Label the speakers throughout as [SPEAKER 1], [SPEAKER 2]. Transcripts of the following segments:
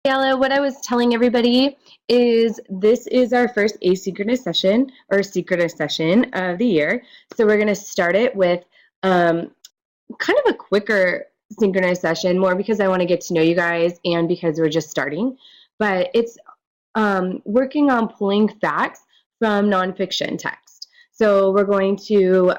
[SPEAKER 1] Gabriella, what I was telling everybody is this is our first asynchronous session or synchronous session of the year. So we're going to start it with kind of a quicker synchronous session, more because I want to get to know you guys and because we're just starting. But it's working on pulling facts from nonfiction text. So we're going to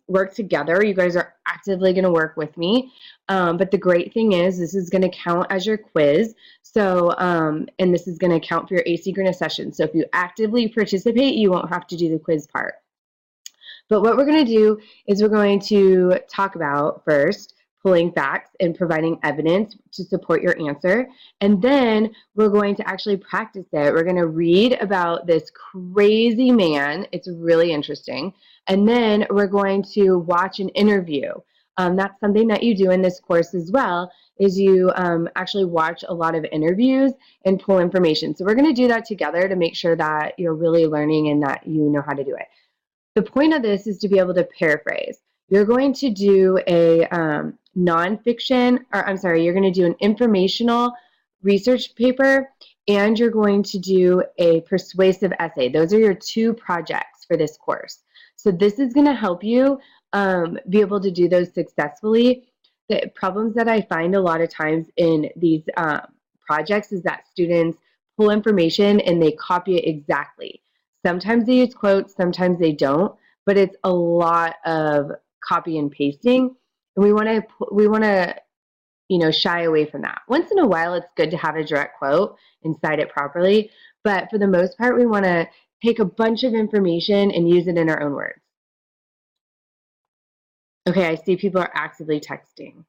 [SPEAKER 1] work together. You guys are actively going to work with me. But the great thing is this is going to count as your quiz. So, and this is going to count for your asynchronous session. So if you actively participate, you won't have to do the quiz part. But what we're going to do is we're going to talk about first pulling facts and providing evidence to support your answer. And then we're going to actually practice it. We're going to read about this crazy man. It's really interesting. And then we're going to watch an interview. That's something that you do in this course as well, is you actually watch a lot of interviews and pull information. So we're going to do that together to make sure that you're really learning and that you know how to do it. The point of this is to be able to paraphrase. You're going to do a nonfiction, or I'm sorry, you're going to do an informational research paper, and you're going to do a persuasive essay. Those are your two projects for this course. So this is going to help you be able to do those successfully. The problems that I find a lot of times in these projects is that students pull information and they copy it exactly. Sometimes they use quotes, sometimes they don't, but it's a lot of copy and pasting. And we want to shy away from that. Once in a while, it's good to have a direct quote and cite it properly. But for the most part, we want to take a bunch of information and use it in our own words. Okay, I see people are actively texting.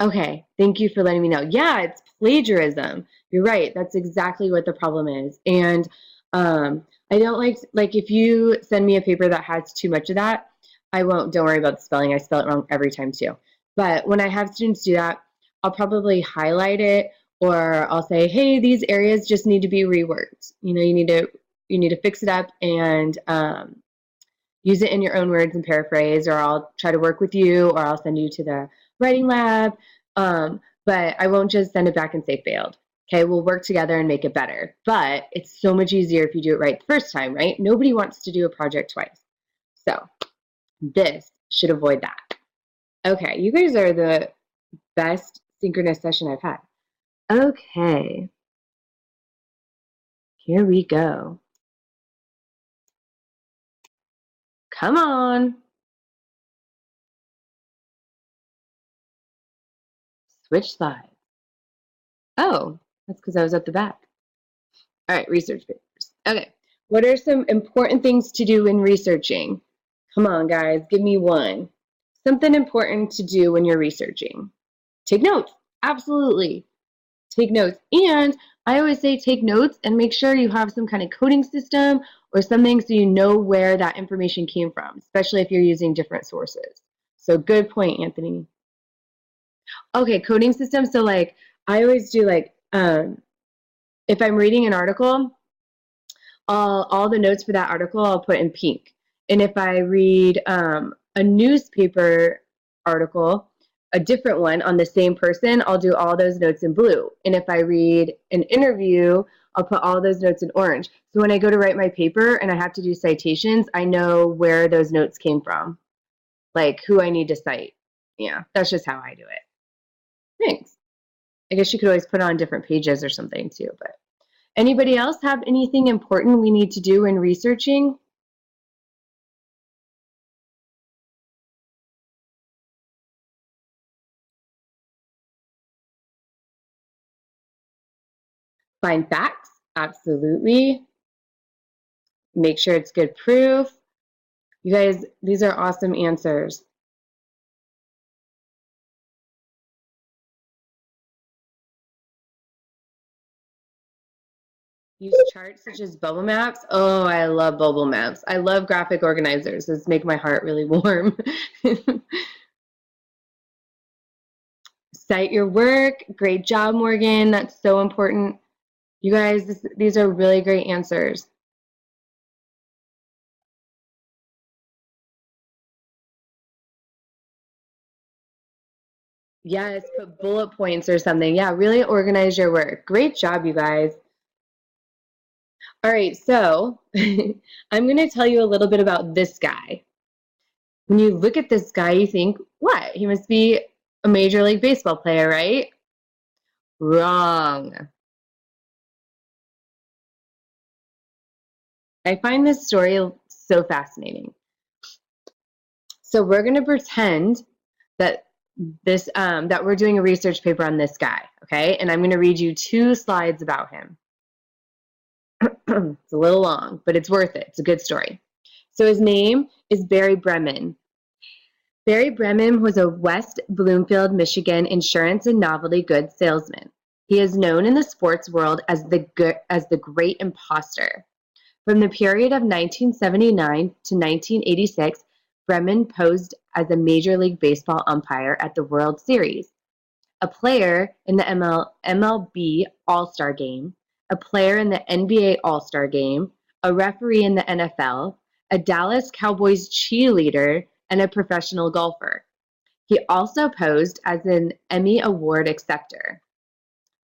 [SPEAKER 1] Okay, thank you for letting me know. Yeah, it's plagiarism. You're right. That's exactly what the problem is. And I don't like if you send me a paper that has too much of that, I won't. Don't worry about the spelling. I spell it wrong every time too. But when I have students do that, I'll probably highlight it, or I'll say, hey, these areas just need to be reworked. You need to fix it up and use it in your own words and paraphrase, or I'll try to work with you, or I'll send you to the writing lab, but I won't just send it back and say failed. Okay, we'll work together and make it better. But it's so much easier if you do it right the first time, right? Nobody wants to do a project twice. So this should avoid that. Okay, you guys are the best synchronous session I've had. Okay, here we go. Come on. Switch slides. Oh, that's because I was at the back. All right, research papers. Okay, what are some important things to do when researching? Come on, guys, give me one. Something important to do when you're researching. Take notes, absolutely. Take notes. And I always say take notes and make sure you have some kind of coding system or something so you know where that information came from, especially if you're using different sources. So good point, Anthony. Okay, coding system. So like I always do if I'm reading an article, all the notes for that article I'll put in pink. And if I read a newspaper article, a different one on the same person, I'll do all those notes in blue. And if I read an interview, I'll put all those notes in orange. So when I go to write my paper and I have to do citations, I know where those notes came from, like who I need to cite. Yeah, that's just how I do it. Thanks. I guess you could always put it on different pages or something too, but anybody else have anything important we need to do in researching? Find facts, absolutely. Make sure it's good proof. You guys, these are awesome answers. Use charts such as bubble maps. Oh, I love bubble maps. I love graphic organizers. Those make my heart really warm. Cite your work. Great job, Morgan. That's so important. You guys, these are really great answers. Yes, put bullet points or something. Yeah, really organize your work. Great job, you guys. All right, so I'm going to tell you a little bit about this guy. When you look at this guy, you think, what? He must be a Major League Baseball player, right? Wrong. I find this story so fascinating. So we're going to pretend that that we're doing a research paper on this guy, okay? And I'm going to read you 2 slides about him. It's a little long, but it's worth it. It's a good story. So his name is Barry Bremen. Barry Bremen was a West Bloomfield, Michigan insurance and novelty goods salesman. He is known in the sports world as the Great Imposter. From the period of 1979 to 1986, Bremen posed as a Major League Baseball umpire at the World Series, a player in the MLB All-Star Game, a player in the NBA All-Star Game, a referee in the NFL, a Dallas Cowboys cheerleader, and a professional golfer. He also posed as an Emmy Award acceptor.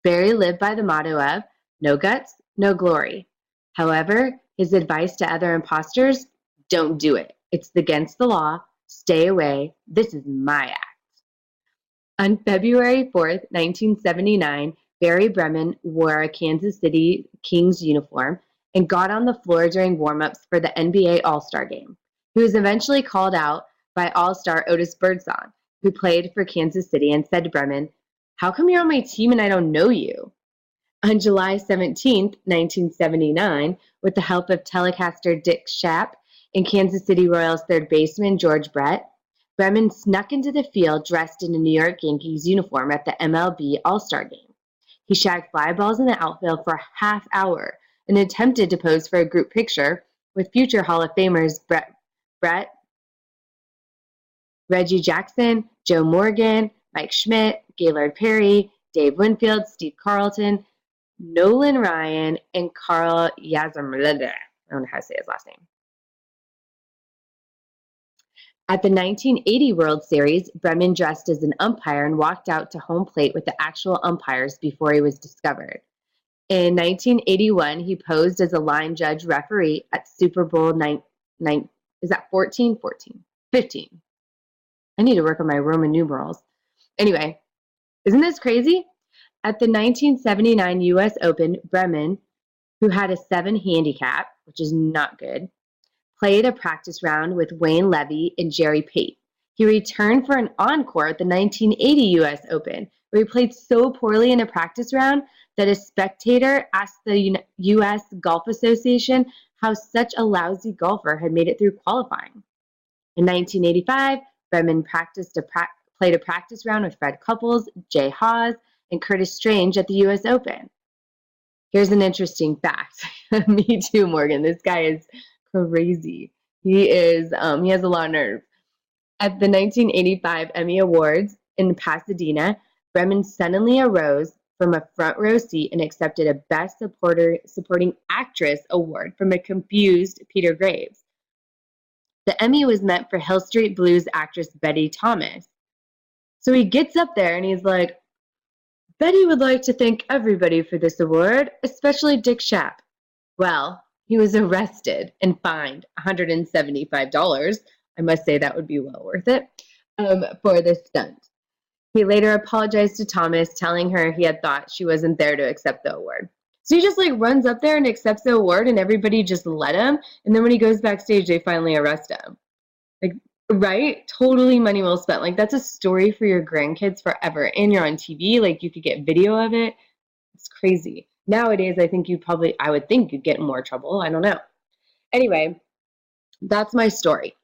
[SPEAKER 1] Barry lived by the motto of no guts, no glory. However, his advice to other imposters, don't do it. It's against the law. Stay away. This is my act. On February 4th, 1979, Barry Bremen wore a Kansas City Kings uniform and got on the floor during warm-ups for the NBA All-Star Game. He was eventually called out by All-Star Otis Birdsong, who played for Kansas City, and said to Bremen, "How come you're on my team and I don't know you?" On July 17th, 1979, with the help of Telecaster Dick Schaap and Kansas City Royals third baseman George Brett, Bremen snuck into the field dressed in a New York Yankees uniform at the MLB All-Star Game. He shagged fly balls in the outfield for a half hour and attempted to pose for a group picture with future Hall of Famers Brett, Reggie Jackson, Joe Morgan, Mike Schmidt, Gaylord Perry, Dave Winfield, Steve Carlton, Nolan Ryan, and Carl Yastrzemski. I don't know how to say his last name. At the 1980 World Series, Bremen dressed as an umpire and walked out to home plate with the actual umpires before he was discovered. In 1981, he posed as a line judge referee at Super Bowl 15. I need to work on my Roman numerals. Anyway, isn't this crazy? At the 1979 U.S. Open, Bremen, who had a 7 handicap, which is not good, played a practice round with Wayne Levy and Jerry Pate. He returned for an encore at the 1980 U.S. Open, where he played so poorly in a practice round that a spectator asked the U.S. Golf Association how such a lousy golfer had made it through qualifying. In 1985, Bremen played a practice round with Fred Couples, Jay Haas, and Curtis Strange at the U.S. Open. Here's an interesting fact. Me too, Morgan. This guy is crazy. He has a lot of nerve. At the 1985 Emmy Awards in Pasadena, Bremen suddenly arose from a front row seat and accepted a Best Supporting Actress award from a confused Peter Graves. The Emmy was meant for Hill Street Blues actress Betty Thomas. So he gets up there and he's like, "Betty would like to thank everybody for this award, especially Dick Schaap." Well, he was arrested and fined $175. I must say that would be well worth it, for this stunt. He later apologized to Thomas, telling her he had thought she wasn't there to accept the award. So he just like runs up there and accepts the award and everybody just let him. And then when he goes backstage, they finally arrest him. Like, right? Totally money well spent. Like, that's a story for your grandkids forever. And you're on TV. Like, you could get video of it. It's crazy. Nowadays, I would think you'd get in more trouble. I don't know. Anyway, that's my story.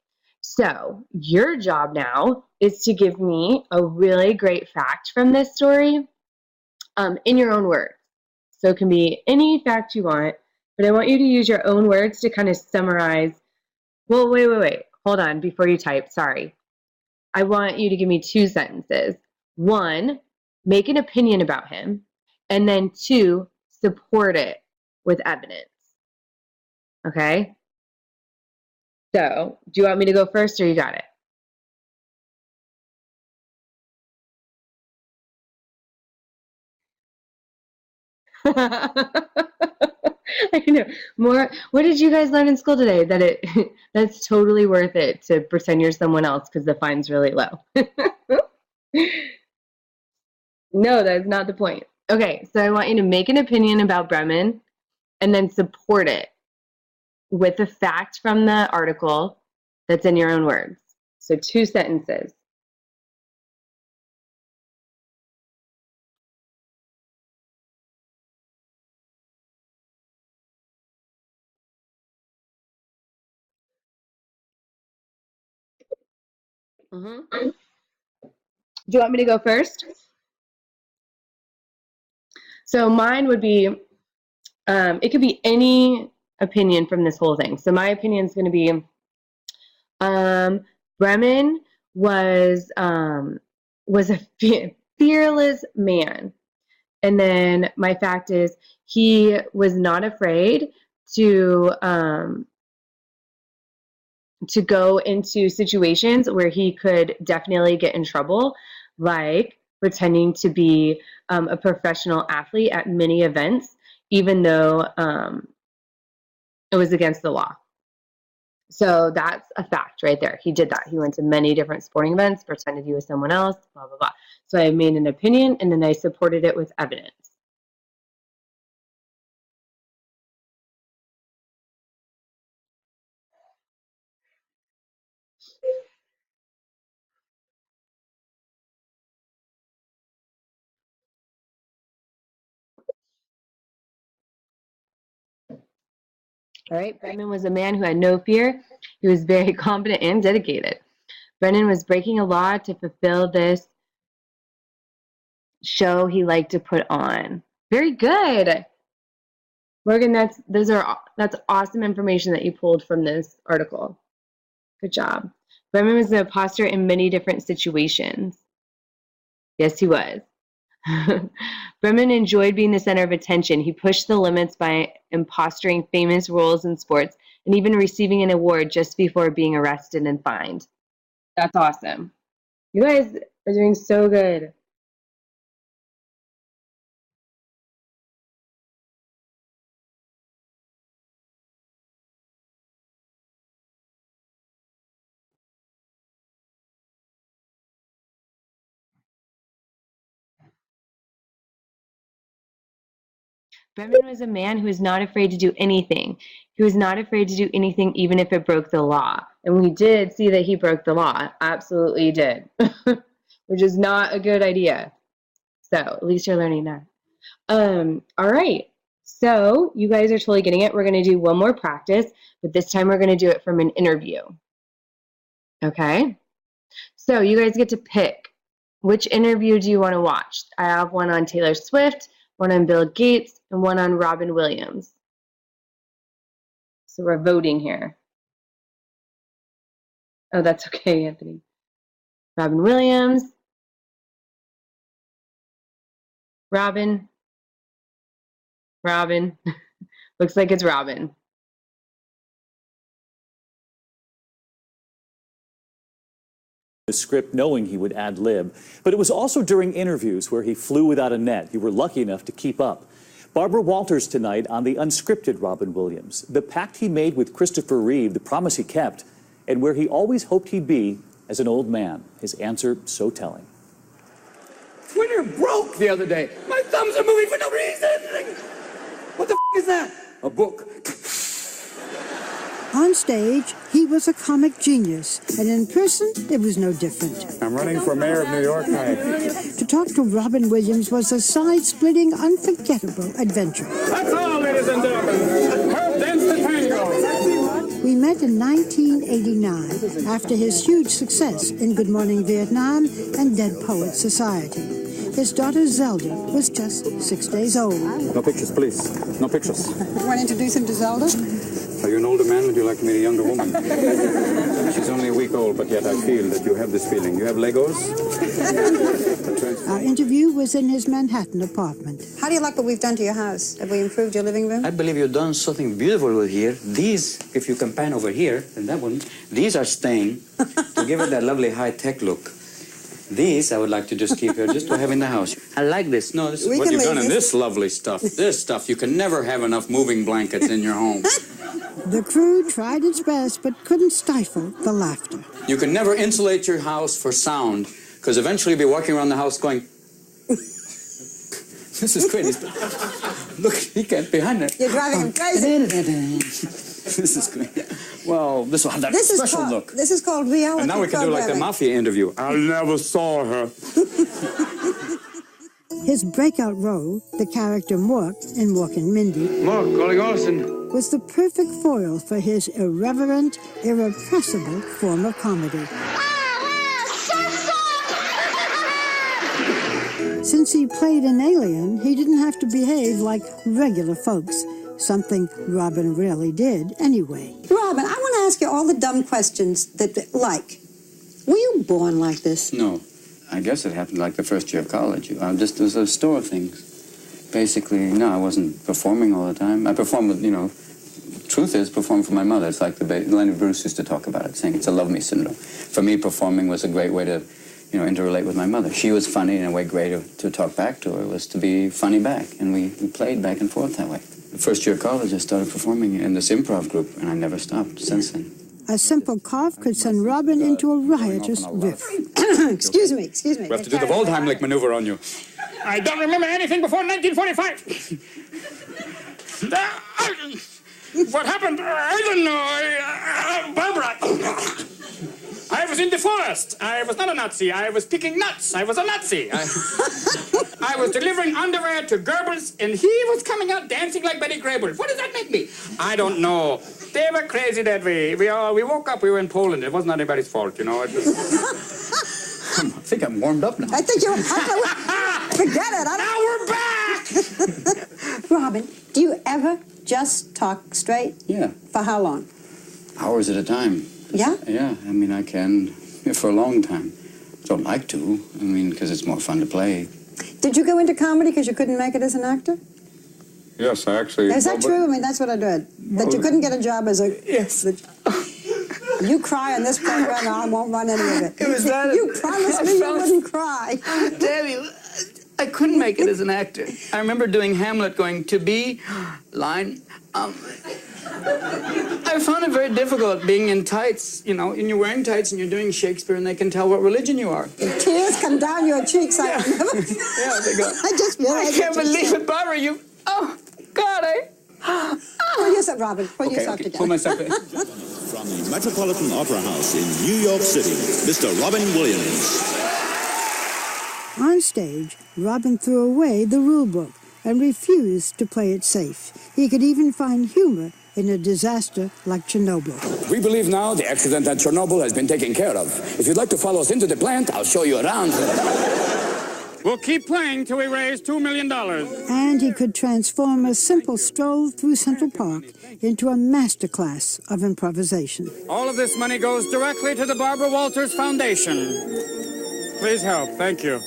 [SPEAKER 1] So your job now is to give me a really great fact from this story in your own words. So it can be any fact you want, but I want you to use your own words to kind of summarize. Well, wait. Hold on before you type. Sorry. I want you to give me 2 sentences. 1, make an opinion about him. And then 2, support it with evidence. Okay? So, do you want me to go first or you got it? I know. More. What did you guys learn in school today? That that's totally worth it to pretend you're someone else because the fine's really low. No, that's not the point. Okay, so I want you to make an opinion about Bremen and then support it with a fact from the article that's in your own words. So 2 sentences. Do you want me to go first? So mine would be, it could be any opinion from this whole thing. So my opinion is going to be, Bremen was a fearless man. And then my fact is he was not afraid to go into situations where he could definitely get in trouble, like pretending to be a professional athlete at many events, even though it was against the law. So that's a fact right there. He did that. He went to many different sporting events, pretended he was someone else, blah, blah, blah. So I made an opinion, and then I supported it with evidence. All right, Brennan was a man who had no fear. He was very competent and dedicated. Brennan was breaking a law to fulfill this show he liked to put on. Very good. Morgan, that's awesome information that you pulled from this article. Good job. Brennan was an imposter in many different situations. Yes, he was. Bremen enjoyed being the center of attention. He pushed the limits by impostoring famous roles in sports and even receiving an award just before being arrested and fined. That's awesome. You guys are doing so good. Bremen was a man who was not afraid to do anything. He was not afraid to do anything even if it broke the law. And we did see that he broke the law. Absolutely did. Which is not a good idea. So at least you're learning that. All right. So you guys are totally getting it. We're going to do one more practice, but this time we're going to do it from an interview. Okay? So you guys get to pick. Which interview do you want to watch? I have one on Taylor Swift, one on Bill Gates, and one on Robin Williams. So we're voting here. Oh, that's okay, Anthony. Robin Williams. Robin. Looks like it's Robin.
[SPEAKER 2] The script knowing he would ad-lib, but it was also during interviews where he flew without a net. You were lucky enough to keep up. Barbara Walters tonight on the unscripted Robin Williams, the pact he made with Christopher Reeve, the promise he kept, and where he always hoped he'd be as an old man. His answer so telling.
[SPEAKER 3] Twitter broke the other day. My thumbs are moving for no reason. What the f*** is that? A book.
[SPEAKER 4] On stage, he was a comic genius, and in person, it was no different.
[SPEAKER 5] I'm running for mayor of New York tonight.
[SPEAKER 4] To talk to Robin Williams was a side-splitting, unforgettable adventure.
[SPEAKER 5] That's all, ladies and gentlemen. Herb dance the tango.
[SPEAKER 4] We met in 1989 after his huge success in Good Morning Vietnam and Dead Poets Society. His daughter Zelda was just 6 days old.
[SPEAKER 5] No pictures, please. No pictures.
[SPEAKER 4] You want to introduce him to Zelda?
[SPEAKER 5] Are you an older man? Would you like to meet a younger woman? She's only a week old, but yet I feel that you have this feeling. You have Legos?
[SPEAKER 4] Our interview was in his Manhattan apartment.
[SPEAKER 6] How do you like what we've done to your house? Have we improved your living room?
[SPEAKER 7] I believe you've done something beautiful with here. These, if you can pan over here, and that one, these are staying to give it that lovely high-tech look. These I would like to just keep here, just to have in the house. I like this. No, this is
[SPEAKER 6] We
[SPEAKER 5] What
[SPEAKER 6] can
[SPEAKER 5] you've
[SPEAKER 6] leave
[SPEAKER 5] done in
[SPEAKER 6] this.
[SPEAKER 5] this lovely stuff. This stuff. You can never have enough moving blankets in your home.
[SPEAKER 4] The crew tried its best but couldn't stifle the laughter.
[SPEAKER 5] You can never insulate your house for sound, because eventually you'll be walking around the house going, this is great. Look, he can't behind it.
[SPEAKER 6] You're driving him crazy.
[SPEAKER 5] This is great. Well, this will have that
[SPEAKER 6] This is
[SPEAKER 5] special
[SPEAKER 6] called,
[SPEAKER 5] look.
[SPEAKER 6] this is called reality
[SPEAKER 5] And now we can do like the
[SPEAKER 6] programming.
[SPEAKER 5] mafia interview. I never saw her.
[SPEAKER 4] His breakout role, the character Mork in Mork and Mindy,
[SPEAKER 7] Mark, calling Olsen.
[SPEAKER 4] was the perfect foil for his irreverent, irrepressible form of comedy. Since he played an alien, he didn't have to behave like regular folks, something Robin rarely did anyway.
[SPEAKER 6] Robin, I want to ask you all the dumb questions were you born like this?
[SPEAKER 5] No. I guess it happened like the first year of college. Just as a store of things. Basically, no, I wasn't performing all the time. I performed with, truth is, perform for my mother. It's like Lenny Bruce used to talk about it, saying it's a love me syndrome. For me, performing was a great way to, interrelate with my mother. She was funny, and a way great to talk back to her was to be funny back. And we played back and forth that way. The first year of college, I started performing in this improv group, and I never stopped since then.
[SPEAKER 4] A simple cough could send Robin into a riotous riff.
[SPEAKER 6] Excuse me.
[SPEAKER 5] We have to do the Waldheimlich maneuver on you. I don't remember anything before 1945. What happened? I don't know. Barbara. I was in the forest. I was not a Nazi. I was picking nuts. I was a Nazi. I was delivering underwear to Goebbels, and he was coming out dancing like Betty Grable. What does that make me? I don't know. They were crazy that way. We woke up. We were in Poland. It wasn't anybody's fault, It was... I think I'm warmed up now.
[SPEAKER 6] I think you're... Forget it.
[SPEAKER 5] Now we're back!
[SPEAKER 6] Robin, do you ever just talk straight?
[SPEAKER 5] Yeah.
[SPEAKER 6] For how long?
[SPEAKER 5] Hours at a time.
[SPEAKER 6] Yeah?
[SPEAKER 5] Yeah, I can for a long time. Don't like to, because it's more fun to play.
[SPEAKER 6] Did you go into comedy because you couldn't make it as an actor?
[SPEAKER 5] Yes, I actually...
[SPEAKER 6] Is that true? That's what I read. That you couldn't get a job as a...
[SPEAKER 5] Yes.
[SPEAKER 6] You cry on this program, and I won't run any of it.
[SPEAKER 5] It was that...
[SPEAKER 6] You promised me you wouldn't cry.
[SPEAKER 5] Damn you. I couldn't make it as an actor. I remember doing Hamlet going, to be, line, I found it very difficult being in tights, and you're wearing tights and you're doing Shakespeare and they can tell what religion you are.
[SPEAKER 6] The tears come down your cheeks.
[SPEAKER 5] Yeah, they go,
[SPEAKER 6] I just realized
[SPEAKER 5] I can't believe it, Barbara, oh, God,
[SPEAKER 6] Pull yourself, Robin. Pull yourself together.
[SPEAKER 5] Pull myself in.
[SPEAKER 8] From the Metropolitan Opera House in New York City, Mr. Robin Williams.
[SPEAKER 4] On stage, Robin threw away the rule book and refused to play it safe. He could even find humor in a disaster like Chernobyl.
[SPEAKER 3] We believe now the accident at Chernobyl has been taken care of. If you'd like to follow us into the plant, I'll show you around.
[SPEAKER 5] We'll keep playing till we raise $2 million.
[SPEAKER 4] And he could transform a simple stroll through Central Park into a masterclass of improvisation.
[SPEAKER 5] All of this money goes directly to the Barbara Walters Foundation. Please help. Thank you.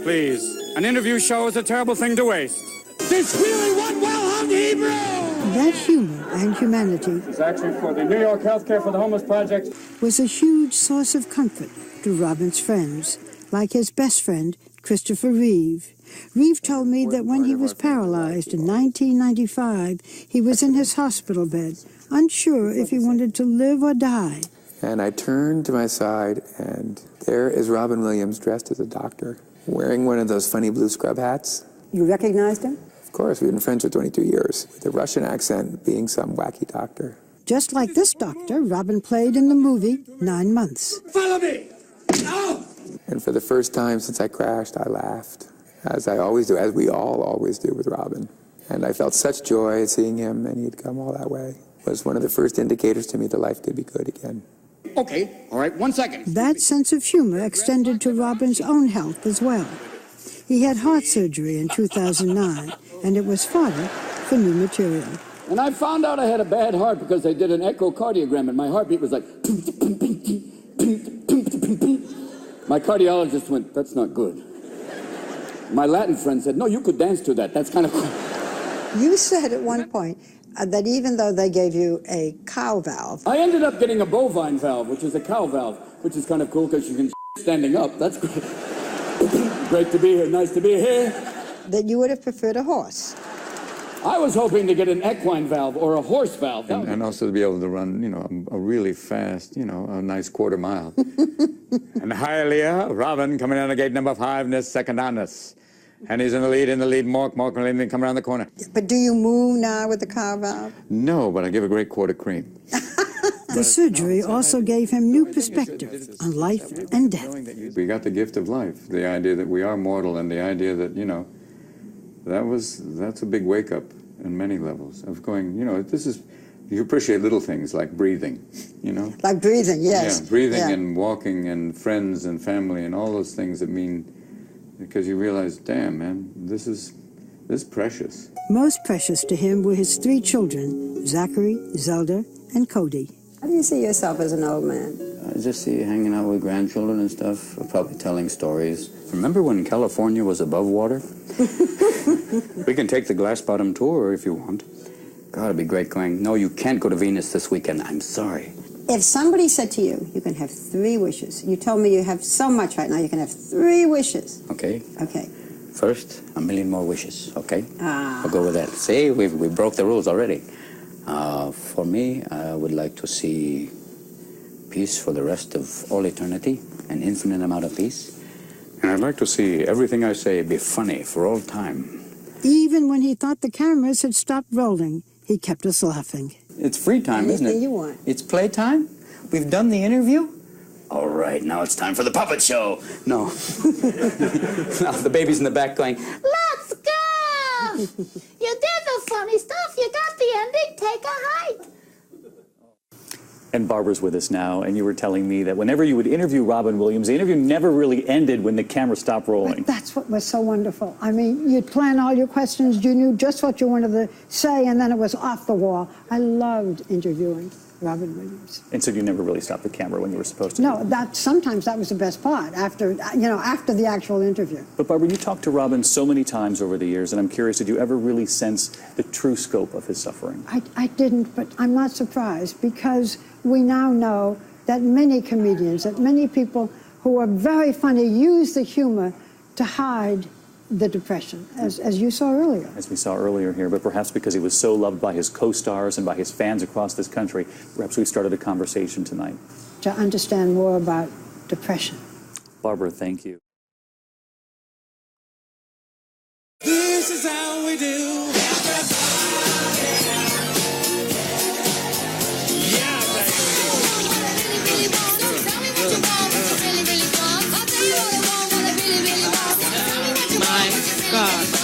[SPEAKER 5] Please. An interview show is a terrible thing to waste.
[SPEAKER 3] This really one well-hung Hebrew!
[SPEAKER 4] That humor and humanity
[SPEAKER 5] It's actually for the New York Healthcare for the Homeless Project.
[SPEAKER 4] was a huge source of comfort to Robin's friends, like his best friend, Christopher Reeve. Reeve told me that when he was paralyzed in 1995, he was in his hospital bed, unsure if he wanted to live or die.
[SPEAKER 9] And I turned to my side, and there is Robin Williams dressed as a doctor, wearing one of those funny blue scrub hats.
[SPEAKER 6] You recognized him?
[SPEAKER 9] Of course, we've been friends for 22 years, with a Russian accent, being some wacky doctor.
[SPEAKER 4] Just like this doctor Robin played in the movie 9 Months.
[SPEAKER 3] Follow me! No!
[SPEAKER 9] And for the first time since I crashed, I laughed, as I always do, as we all always do with Robin. And I felt such joy at seeing him, and he'd come all that way. It was one of the first indicators to me that life could be good again.
[SPEAKER 3] Okay, all right, 1 second.
[SPEAKER 4] That sense of humor extended to Robin's own health as well. He had heart surgery in 2009, and it was fodder for new material.
[SPEAKER 3] And I found out I had a bad heart because they did an echocardiogram and my heartbeat was like... My cardiologist went, that's not good. My Latin friend said, no, you could dance to that. That's kind of cool.
[SPEAKER 6] You said at one point that even though they gave you a cow valve...
[SPEAKER 3] I ended up getting a bovine valve, which is a cow valve, which is kind of cool because you can standing up. That's great. Great to be here. Nice to be here.
[SPEAKER 6] That you would have preferred a horse.
[SPEAKER 3] I was hoping to get an equine valve or a horse valve.
[SPEAKER 5] And also to be able to run, a really fast, a nice quarter mile. And Hialeah, Robin coming out of gate number 5, this second on us. And he's in the lead, Mark coming around the corner.
[SPEAKER 6] But do you move now with the car valve?
[SPEAKER 5] No, but I give a great quart of cream.
[SPEAKER 4] The surgery also gave him new perspective on life and death.
[SPEAKER 5] We got the gift of life, the idea that we are mortal, and the idea that, that's a big wake-up in many levels of going, you appreciate little things like breathing,
[SPEAKER 6] Like breathing, yes.
[SPEAKER 5] Yeah, breathing and walking and friends and family and all those things that mean, because you realize, damn, man, this is precious.
[SPEAKER 4] Most precious to him were his 3 children, Zachary, Zelda, and Cody.
[SPEAKER 6] How do you see yourself as an old man?
[SPEAKER 5] I just see you hanging out with grandchildren and stuff, probably telling stories. Remember when California was above water? We can take the glass bottom tour if you want. God, it'd be great going, no, you can't go to Venus this weekend. I'm sorry.
[SPEAKER 6] If somebody said to you, you can have 3 wishes. You told me you have so much right now, you can have 3 wishes.
[SPEAKER 5] Okay.
[SPEAKER 6] Okay.
[SPEAKER 5] First, 1 million more wishes, okay? I'll go with that. See, we broke the rules already. For me, I would like to see peace for the rest of all eternity, an infinite amount of peace. And I'd like to see everything I say be funny for all time.
[SPEAKER 4] Even when he thought the cameras had stopped rolling, he kept us laughing.
[SPEAKER 5] It's free time, isn't it?
[SPEAKER 6] Anything you want.
[SPEAKER 5] It's playtime? We've done the interview? All right, now it's time for the puppet show. No. Now the baby's in the back going,
[SPEAKER 10] let's go! You did the funny stuff. You got the ending. Take a hike.
[SPEAKER 2] And Barbara's with us now, and you were telling me that whenever you would interview Robin Williams, the interview never really ended when the camera stopped rolling.
[SPEAKER 4] But that's what was so wonderful. I mean, you'd plan all your questions, you knew just what you wanted to say, and then it was off the wall. I loved interviewing Robin Williams.
[SPEAKER 2] And so you never really stopped the camera when you were supposed to?
[SPEAKER 4] No, sometimes that was the best part, after the actual interview.
[SPEAKER 2] But Barbara, you talked to Robin so many times over the years, and I'm curious, did you ever really sense the true scope of his suffering?
[SPEAKER 4] I didn't, but I'm not surprised, because we now know that many comedians, that many people who are very funny use the humor to hide the depression, as you saw earlier.
[SPEAKER 2] As we saw earlier here, but perhaps because he was so loved by his co-stars and by his fans across this country, perhaps we started a conversation tonight.
[SPEAKER 4] To understand more about depression.
[SPEAKER 2] Barbara, thank you.
[SPEAKER 11] This is how we do.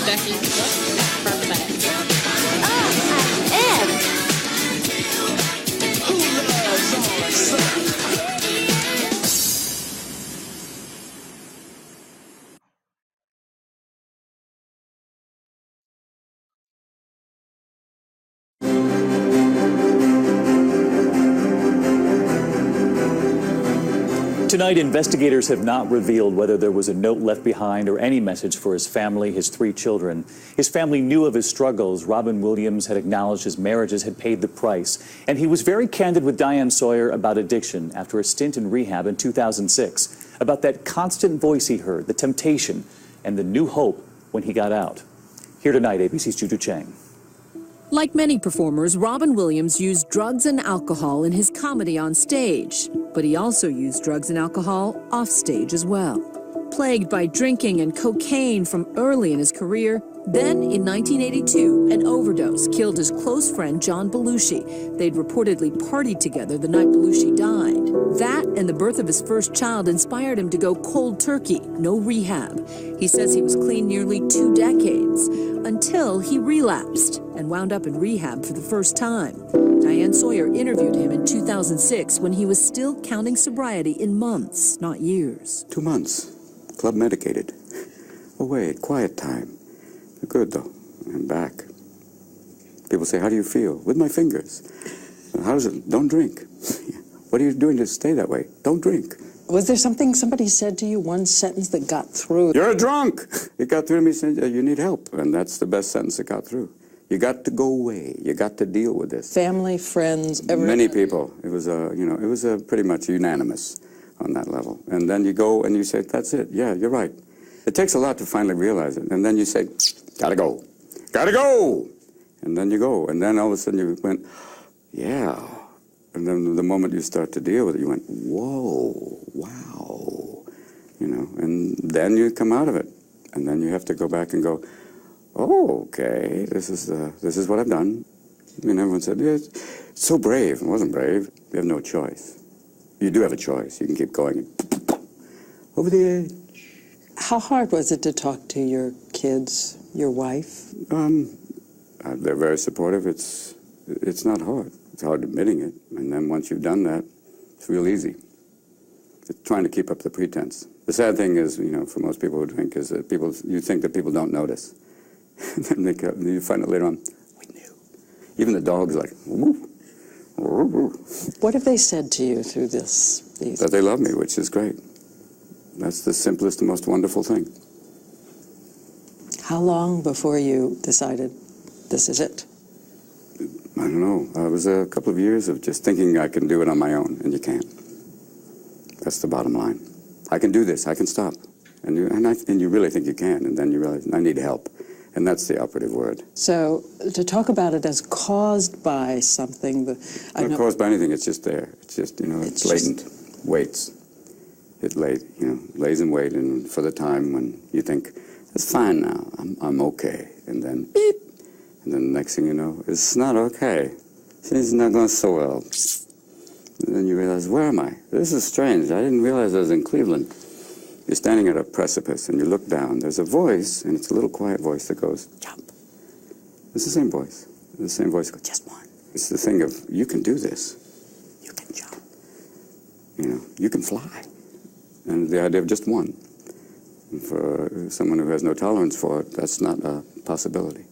[SPEAKER 10] Becky.
[SPEAKER 2] Tonight, investigators have not revealed whether there was a note left behind or any message for his family, his 3 children. His family knew of his struggles. Robin Williams had acknowledged his marriages had paid the price. And he was very candid with Diane Sawyer about addiction after a stint in rehab in 2006, about that constant voice he heard, the temptation, and the new hope when he got out. Here tonight, ABC's Juju Chang.
[SPEAKER 12] Like many performers, Robin Williams used drugs and alcohol in his comedy on stage, but he also used drugs and alcohol off stage as well. Plagued by drinking and cocaine from early in his career, then in 1982, an overdose killed his close friend John Belushi. They'd reportedly partied together the night Belushi died. That and the birth of his first child inspired him to go cold turkey, no rehab. He says he was clean nearly 2 decades, until he relapsed and wound up in rehab for the first time. Diane Sawyer interviewed him in 2006 when he was still counting sobriety in months, not years.
[SPEAKER 5] 2 months. Club medicated. Away, quiet time. Good, though. I'm back. People say, how do you feel? With my fingers. How does it? Don't drink. What are you doing to stay that way? Don't drink.
[SPEAKER 13] Was there something somebody said to you, one sentence that got through?
[SPEAKER 5] You're a drunk! It got through to me saying, you need help. And that's the best sentence that got through. You got to go away. You got to deal with this.
[SPEAKER 13] Family, friends, everyone.
[SPEAKER 5] Many people. It was, pretty much unanimous. on that level. And then you go and you say, that's it. Yeah, you're right. It takes a lot to finally realize it. And then you say, gotta go. Gotta go! And then you go. And then all of a sudden you went, yeah. And then the moment you start to deal with it, you went, whoa, wow. You know, and then you come out of it. And then you have to go back and go, oh, okay, this is what I've done. And everyone said, yeah, it's so brave. It wasn't brave. You have no choice. You do have a choice. You can keep going over the edge.
[SPEAKER 13] How hard was it to talk to your kids, your wife?
[SPEAKER 5] They're very supportive. It's not hard. It's hard admitting it. And then once you've done that, it's real easy. It's trying to keep up the pretense. The sad thing is, you know, for most people who drink, is that you think that people don't notice. And then you find it later on, we knew. Even the dog's like, woo, woo, woo.
[SPEAKER 13] What have they said to you through this?
[SPEAKER 5] That they love me, which is great. That's the simplest and most wonderful thing.
[SPEAKER 13] How long before you decided this is it?
[SPEAKER 5] I don't know. It was a couple of years of just thinking I can do it on my own, and you can't. That's the bottom line. I can do this. I can stop. And you really think you can, and then you realize, I need help. And that's the operative word.
[SPEAKER 13] So to talk about it as caused by something...
[SPEAKER 5] Not caused by anything. It's just there. It's just, you know, it's latent. Waits. It lays in wait, and for the time when you think, it's fine now. I'm okay. And then beep. And then the next thing you know, it's not okay. Things are not going so well. And then you realize, where am I? This is strange. I didn't realize I was in Cleveland. You're standing at a precipice and you look down. There's a voice, and it's a little quiet voice that goes, jump. It's the same voice. The same voice goes, just one. It's the thing of, you can do this. You can jump. You know, you can fly. And the idea of just one. And for someone who has no tolerance for it, that's not a possibility.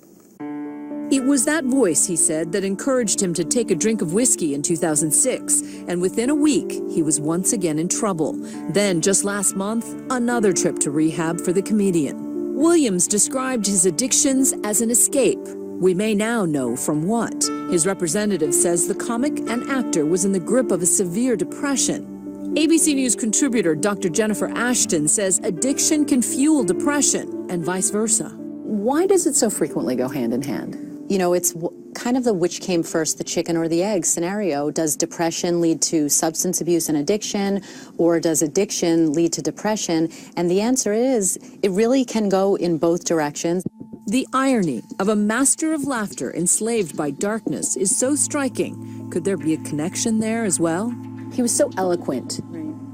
[SPEAKER 12] It was that voice, he said, that encouraged him to take a drink of whiskey in 2006. And within a week, he was once again in trouble. Then, just last month, another trip to rehab for the comedian. Williams described his addictions as an escape. We may now know from what. His representative says the comic and actor was in the grip of a severe depression. ABC News contributor Dr. Jennifer Ashton says addiction can fuel depression and vice versa.
[SPEAKER 14] Why does it so frequently go hand in hand? You know, it's kind of the which came first, the chicken or the egg scenario. Does depression lead to substance abuse and addiction, or does addiction lead to depression? And the answer is, it really can go in both directions.
[SPEAKER 12] The irony of a master of laughter enslaved by darkness is so striking. Could there be a connection there as well?
[SPEAKER 14] He was so eloquent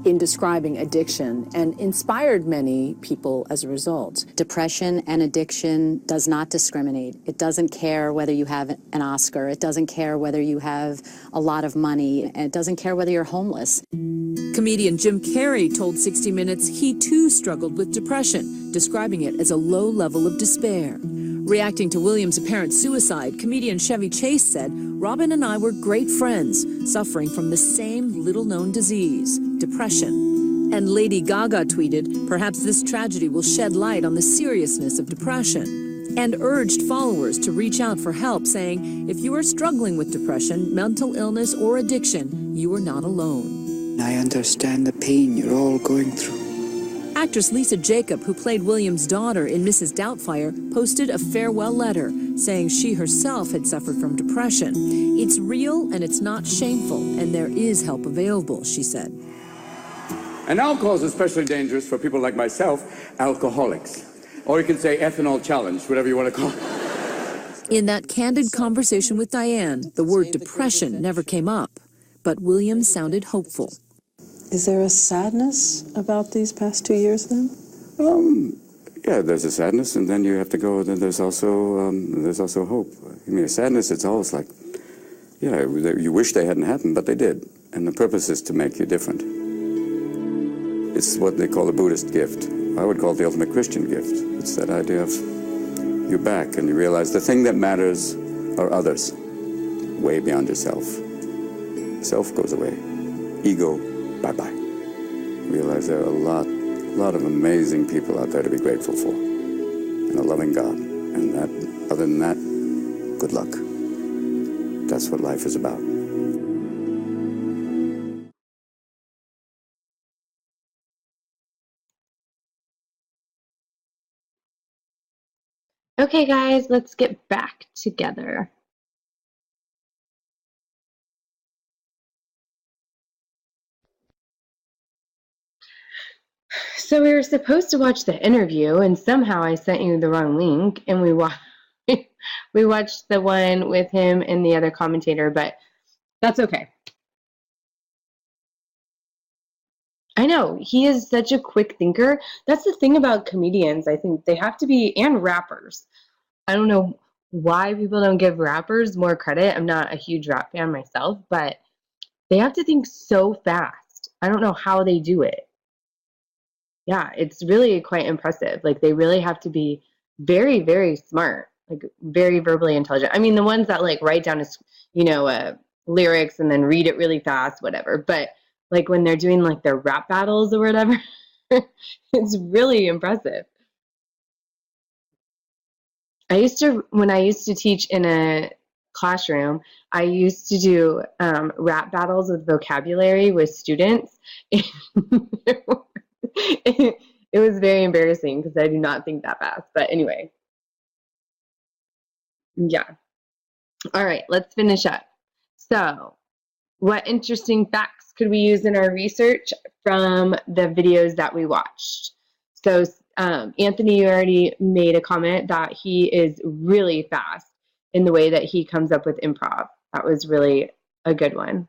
[SPEAKER 14] in describing addiction and inspired many people as a result. Depression and addiction does not discriminate. It doesn't care whether you have an Oscar. It doesn't care whether you have a lot of money. And it doesn't care whether you're homeless.
[SPEAKER 12] Comedian Jim Carrey told 60 Minutes he too struggled with depression, describing it as a low level of despair. Reacting to Williams' apparent suicide, comedian Chevy Chase said, "Robin and I were great friends, suffering from the same little-known disease, depression." And Lady Gaga tweeted, "Perhaps this tragedy will shed light on the seriousness of depression," and urged followers to reach out for help, saying, "If you are struggling with depression, mental illness, or addiction, you are not alone."
[SPEAKER 15] I understand the pain you're all going through.
[SPEAKER 12] Actress Lisa Jacob, who played Williams' daughter in Mrs. Doubtfire, posted a farewell letter saying she herself had suffered from depression. "It's real and it's not shameful, and there is help available," she said.
[SPEAKER 3] And alcohol is especially dangerous for people like myself, alcoholics. Or you can say ethanol challenge, whatever you want to call it.
[SPEAKER 12] In that candid conversation with Diane, the word depression never came up, but Williams sounded hopeful.
[SPEAKER 13] Is there a sadness about these past 2 years then?
[SPEAKER 5] Yeah, there's a sadness, and then you have to go, then there's also hope. I mean, a sadness, it's always like, yeah, you wish they hadn't happened, but they did. And the purpose is to make you different. It's what they call a Buddhist gift. I would call it the ultimate Christian gift. It's that idea of you're back and you realize the thing that matters are others, way beyond yourself. Self goes away. Ego, bye-bye. Realize there are a lot of amazing people out there to be grateful for, and a loving God. And that, other than that, good luck. That's what life is about.
[SPEAKER 1] Okay, guys, let's get back together. So we were supposed to watch the interview, and somehow I sent you the wrong link, and we watched the one with him and the other commentator, but that's okay. I know, he is such a quick thinker. That's the thing about comedians. I think they have to be, and rappers. I don't know why people don't give rappers more credit. I'm not a huge rap fan myself, but they have to think so fast. I don't know how they do it. Yeah, it's really quite impressive. Like, they really have to be very, very smart, like very verbally intelligent. I mean, the ones that like write down, lyrics and then read it really fast, whatever. But like when they're doing like their rap battles or whatever, it's really impressive. When I used to teach in a classroom, I used to do rap battles with vocabulary with students. It was very embarrassing because I do not think that fast. But anyway, yeah. All right, let's finish up. So, what interesting facts could we use in our research from the videos that we watched? So, Anthony, you already made a comment that he is really fast in the way that he comes up with improv. That was really a good one.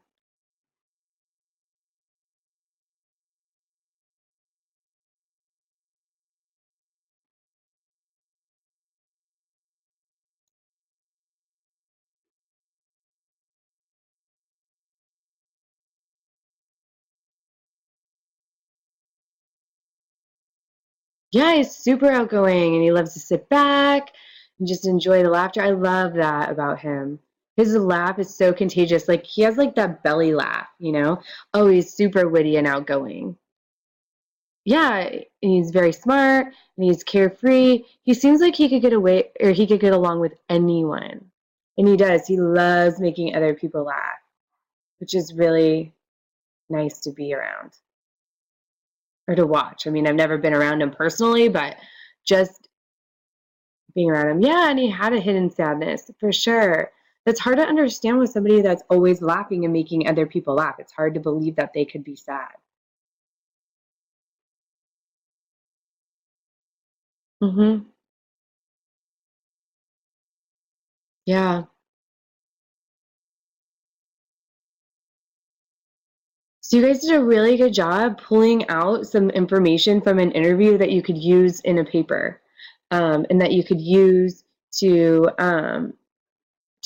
[SPEAKER 1] Yeah, he's super outgoing and he loves to sit back and just enjoy the laughter. I love that about him. His laugh is so contagious. Like, he has like that belly laugh, you know? Oh, he's super witty and outgoing. Yeah, and he's very smart and he's carefree. He seems like he could get away, or he could get along with anyone. And he does. He loves making other people laugh, which is really nice to be around or to watch. I mean, I've never been around him personally, but just being around him. Yeah, and he had a hidden sadness for sure. That's hard to understand with somebody that's always laughing and making other people laugh. It's hard to believe that they could be sad. Mm-hmm. Yeah. So you guys did a really good job pulling out some information from an interview that you could use in a paper, and that you could use to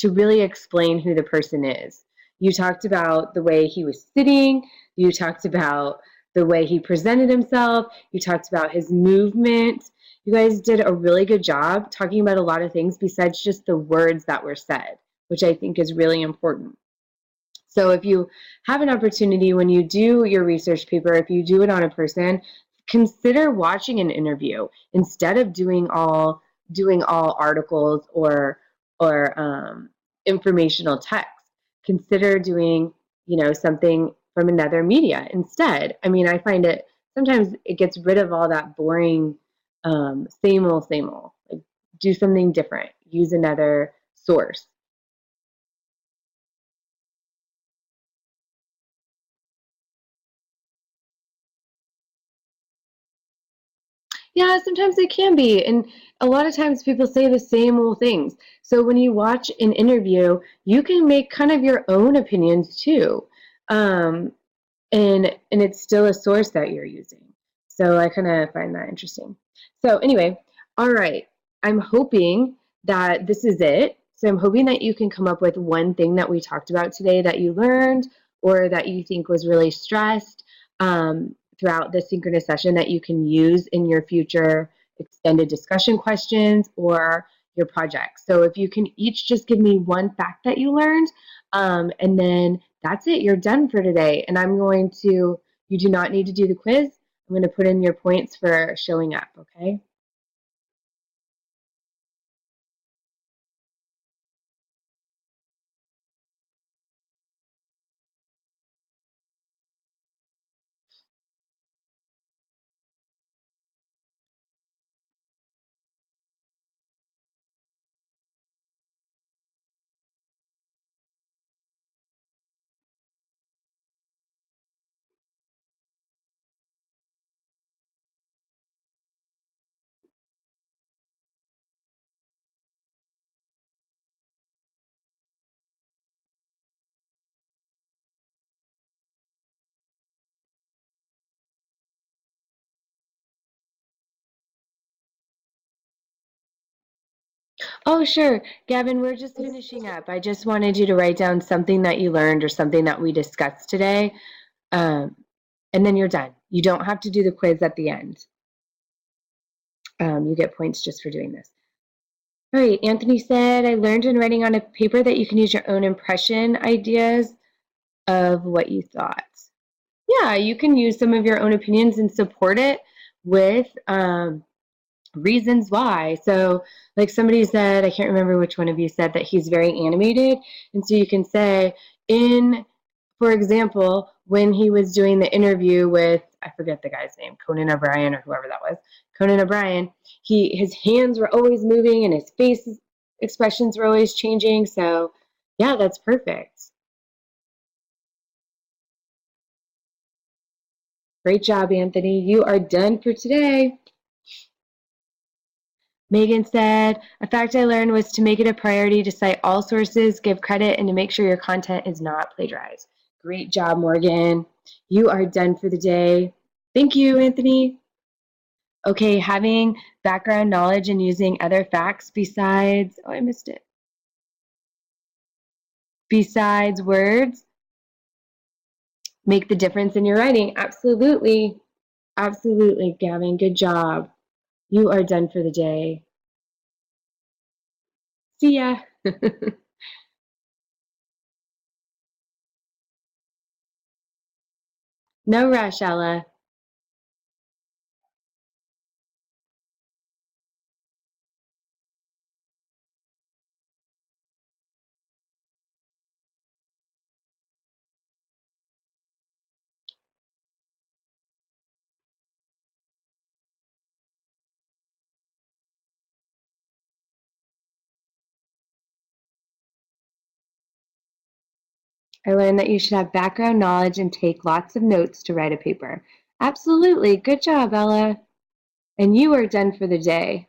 [SPEAKER 1] really explain who the person is. You talked about the way he was sitting. You talked about the way he presented himself. You talked about his movement. You guys did a really good job talking about a lot of things besides just the words that were said, which I think is really important. So if you have an opportunity when you do your research paper, if you do it on a person, consider watching an interview instead of doing all articles or informational text. Consider doing, something from another media instead. I mean, I find it sometimes it gets rid of all that boring same old, same old. Like, do something different. Use another source. Yeah, sometimes it can be. And a lot of times people say the same old things. So when you watch an interview, you can make kind of your own opinions too. Um, and it's still a source that you're using. So I kind of find that interesting. So anyway, all right. I'm hoping that this is it. So I'm hoping that you can come up with one thing that we talked about today that you learned or that you think was really stressed throughout the synchronous session that you can use in your future extended discussion questions or your project. So if you can each just give me one fact that you learned, and then that's it. You're done for today. And you do not need to do the quiz. I'm going to put in your points for showing up, okay? Oh, sure. Gavin, we're just finishing up. I just wanted you to write down something that you learned or something that we discussed today. And then you're done. You don't have to do the quiz at the end. You get points just for doing this. All right, Anthony said, I learned in writing on a paper that you can use your own impression ideas of what you thought. Yeah, you can use some of your own opinions and support it with reasons why. So, like somebody said, I can't remember which one of you said that he's very animated. And so you can say, for example, when he was doing the interview with, I forget the guy's name, Conan O'Brien or whoever that was, Conan O'Brien, his hands were always moving and his face expressions were always changing. So, yeah, that's perfect. Great job, Anthony. You are done for today. Megan said, a fact I learned was to make it a priority to cite all sources, give credit, and to make sure your content is not plagiarized. Great job, Morgan. You are done for the day. Thank you, Anthony. Okay, having background knowledge and using other facts besides, oh, I missed it. Besides words, make the difference in your writing. Absolutely. Absolutely, Gavin. Good job. You are done for the day. See ya. No rush, Ella. I learned that you should have background knowledge and take lots of notes to write a paper. Absolutely. Good job, Ella. And you are done for the day.